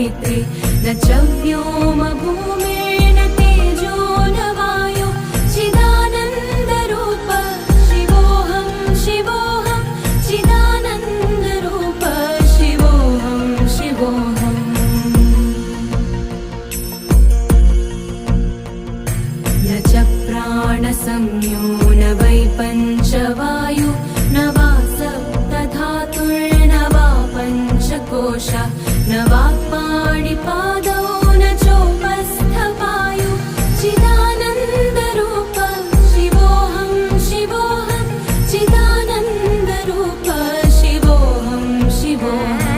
नेत्रे न च व्योमभूमिर्न तेजो न वायु चिदानन्दरूप शिवोऽहं शिवोऽहं चिदानन्दरूप शिवोऽहं शिवोऽहम् न च प्राणसंज्ञो न वै पञ्चवायु न वा सप्तधातुर्न वा पञ्चकोश न वाक्पाणिपादौ न चोपस्थपायु चिदानन्दरूप शिवोऽहं शिवोऽहं चिदानन्दरूप शिवोऽहं शिवोऽहम्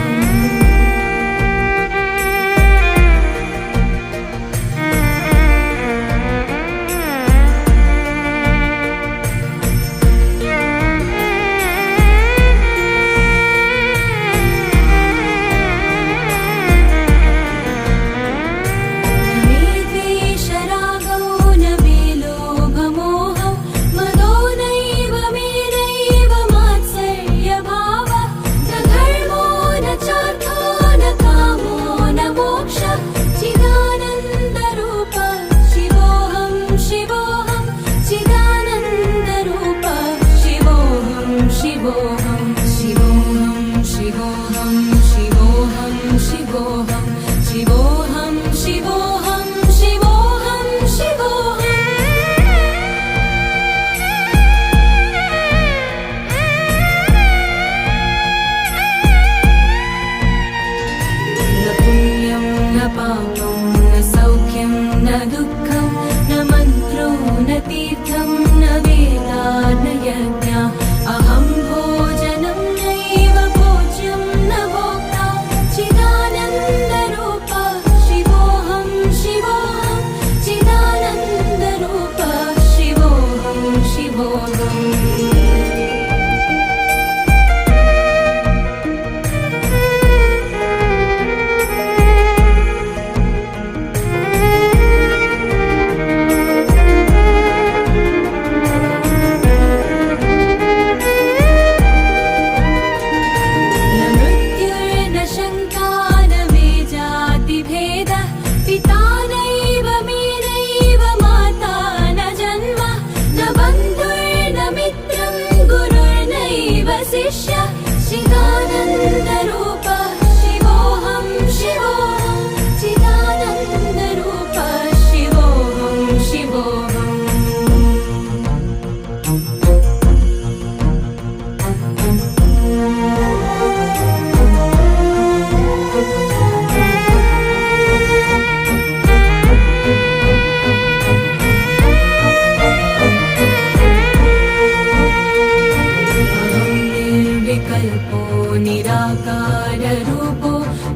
निराकाररूपो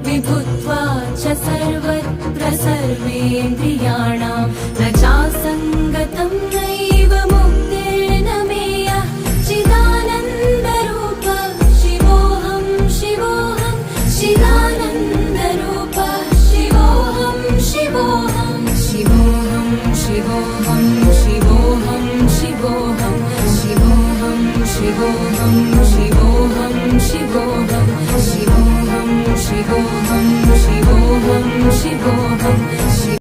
विभुत्वा च सर्वत्र सर्वेन्द्रियाणां न चासङ्गतं नैव मुक्तिर्न मेयः चिदानन्दरूप शिवोऽहं शिवोऽहं चिदानन्दरूप शिवोऽहं शिवोऽहं शिवोऽहं शिवोऽहं शिवोऽहं शिवोऽहं शिवोऽहं शिवोऽहं शिवोऽहं शिवोऽहं शिवोऽहं शिवोऽहं शिवोऽहं शिवोऽहं